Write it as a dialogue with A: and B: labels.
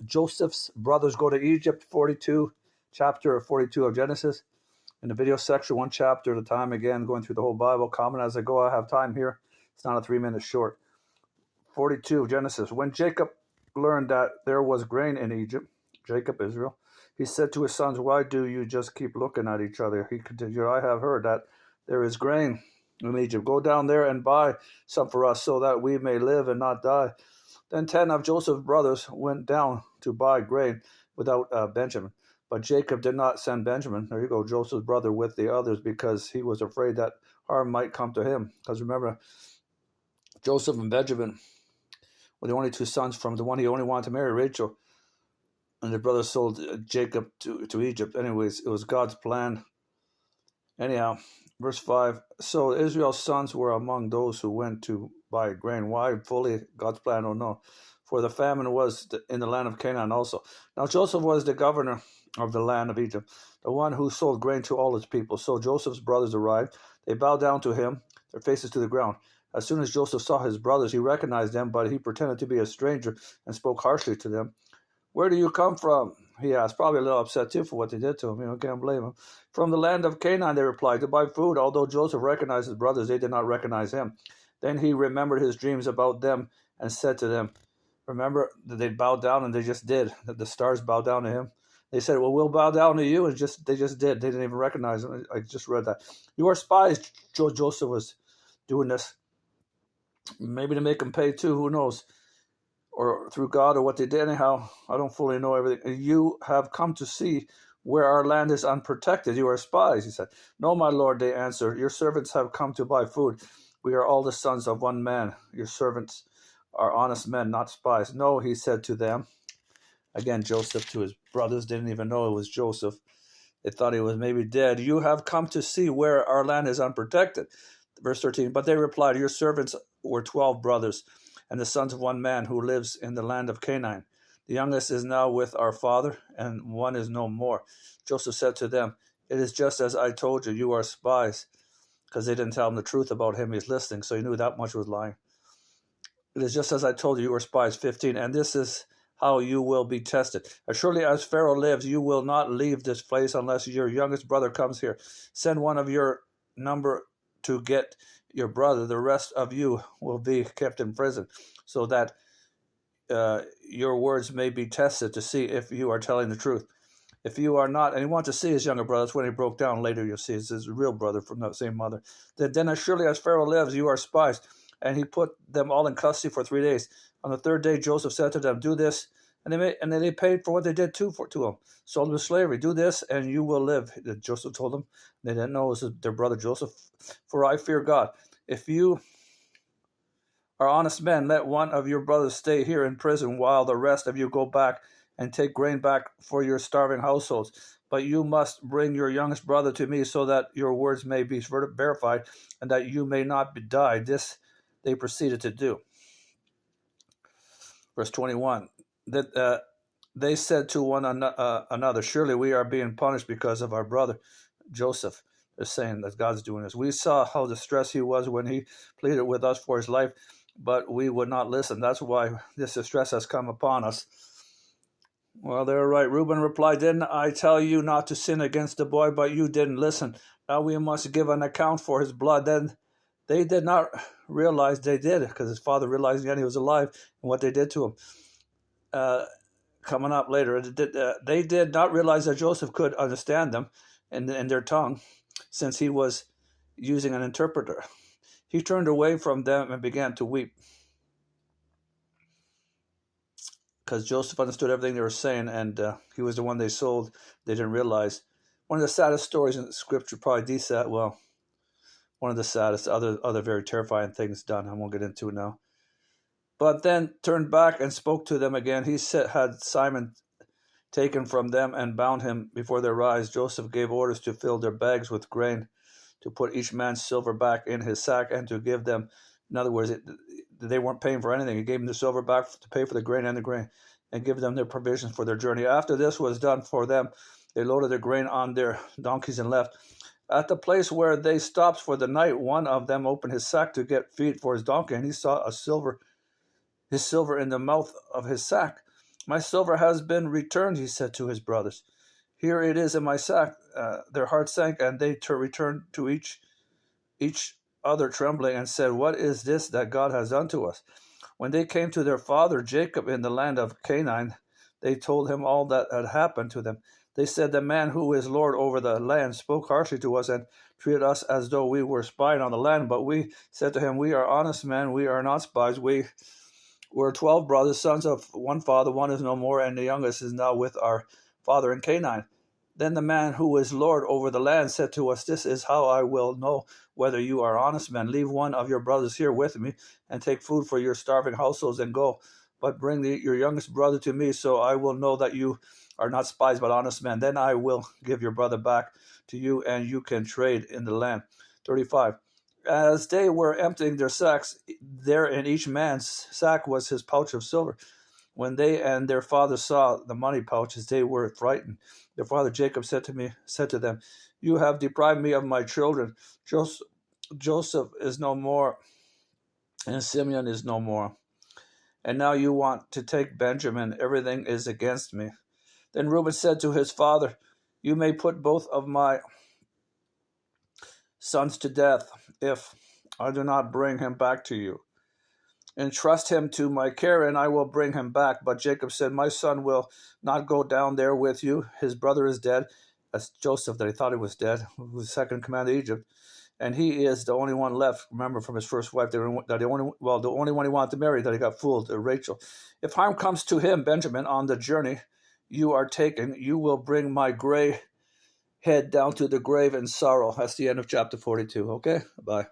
A: Joseph's brothers go to Egypt, chapter 42 of Genesis. In the video section, one chapter at a time, again, going through the whole Bible. Comment as I go. I have time here. It's not a 3-minute short. 42 of Genesis. When Jacob learned that there was grain in Egypt, Jacob, Israel, he said to his sons, why do you just keep looking at each other? He continued, I have heard that there is grain in Egypt. Go down there and buy some for us so that we may live and not die. Then 10 of Joseph's brothers went down to buy grain without Benjamin. But Jacob did not send Benjamin, there you go, Joseph's brother, with the others, because he was afraid that harm might come to him. Because remember, Joseph and Benjamin were the only two sons from the one he only wanted to marry, Rachel. And the brothers sold Jacob to Egypt. Anyways, it was God's plan. Anyhow, verse 5. So Israel's sons were among those who went to buy grain. Why fully God's plan? I don't know. For the famine was in the land of Canaan also. Now Joseph was the governor of the land of Egypt, the one who sold grain to all his people. So Joseph's brothers arrived. They bowed down to him, their faces to the ground. As soon as Joseph saw his brothers, he recognized them, but he pretended to be a stranger and spoke harshly to them. Where do you come from? He asked, probably a little upset too for what they did to him. Can't blame him. From the land of Canaan, they replied, to buy food. Although Joseph recognized his brothers, they did not recognize him. Then he remembered his dreams about them and said to them, remember that they bowed down, and they just did, that the stars bowed down to him. They said, well, we'll bow down to you, and they just did. They didn't even recognize him. I just read that. You are spies. Joseph was doing this. Maybe to make him pay too, who knows? Or through God, or what they did. Anyhow, I don't fully know everything. You have come to see where our land is unprotected. You are spies, he said. No, my lord, they answered. Your servants have come to buy food. We are all the sons of one man. Your servants are honest men, not spies. No, he said to them. Again, Joseph to his brothers didn't even know it was Joseph. They thought he was maybe dead. You have come to see where our land is unprotected. Verse 13, but they replied, your servants were 12 brothers, and the sons of one man who lives in the land of Canaan. The youngest is now with our father, and one is no more. Joseph said to them, it is just as I told you, you are spies. Because they didn't tell him the truth about him. He's listening, so he knew that much was lying. It is just as I told you, you are spies. 15, and this is how you will be tested. As surely as Pharaoh lives, you will not leave this place unless your youngest brother comes here. Send one of your number to get your brother. The rest of you will be kept in prison, so that your words may be tested to see if you are telling the truth. If you are not, and he wanted to see his younger brother, that's when he broke down. Later you'll see it's his real brother from that same mother. Then as surely as Pharaoh lives, you are spies. And he put them all in custody for 3 days. On the third day, Joseph said to them, do this. And then they paid for what they did to him. Sold them to slavery. Do this and you will live. Joseph told them. They didn't know it was their brother Joseph. For I fear God. If you are honest men, let one of your brothers stay here in prison while the rest of you go back and take grain back for your starving households. But you must bring your youngest brother to me so that your words may be verified and that you may not die. This they proceeded to do. Verse 21, that they said to one another, surely we are being punished because of our brother Joseph. They're saying that God's doing this. We saw how distressed he was when he pleaded with us for his life, but we would not listen. That's why this distress has come upon us. Well, they're right. Reuben replied, didn't I tell you not to sin against the boy, but you didn't listen. Now we must give an account for his blood. Then they did not realize they did, because his father realized again he was alive and what they did to him. Coming up later, they did not realize that Joseph could understand them in their tongue, since he was using an interpreter. He turned away from them and began to weep, because Joseph understood everything they were saying, and he was the one they sold. They didn't realize. One of the saddest stories in Scripture, probably one of the saddest, other very terrifying things done. I won't get into it now. But then turned back and spoke to them again. He had Simon taken from them and bound him before their eyes. Joseph gave orders to fill their bags with grain, to put each man's silver back in his sack, and to give them, in other words, they weren't paying for anything. He gave them the silver back to pay for the grain, and give them their provisions for their journey. After this was done for them, they loaded their grain on their donkeys and left. At the place where they stopped for the night, one of them opened his sack to get feed for his donkey, and he saw his silver in the mouth of his sack. My silver has been returned, he said to his brothers. Here it is in my sack. Their hearts sank, and they returned to each other trembling, and said, What is this that God has done to us? When they came to their father Jacob in the land of Canaan, they told him all that had happened to them. They said, The man who is Lord over the land spoke harshly to us and treated us as though we were spying on the land. But we said to him, We are honest men, we are not spies. We were 12 brothers, sons of one father. One is no more, and the youngest is now with our father in Canaan. Then the man who is Lord over the land said to us, This is how I will know whether you are honest men. Leave one of your brothers here with me, and take food for your starving households, and go. But bring your youngest brother to me, so I will know that you are not spies, but honest men. Then I will give your brother back to you, and you can trade in the land. 35. As they were emptying their sacks, there in each man's sack was his pouch of silver. When they and their father saw the money pouches, they were frightened. Their father Jacob said to them, You have deprived me of my children. Joseph is no more, and Simeon is no more. And now you want to take Benjamin. Everything is against me. Then Reuben said to his father, You may put both of my sons to death if I do not bring him back to you. Entrust him to my care, and I will bring him back. But Jacob said, My son will not go down there with you. His brother is dead. That's Joseph that he thought he was dead, who was second in command of Egypt. And he is the only one left, remember, from his first wife, the only one he wanted to marry, that he got fooled, Rachel. If harm comes to him, Benjamin, on the journey you are taking, you will bring my gray head down to the grave in sorrow. That's the end of chapter 42. Okay? Bye.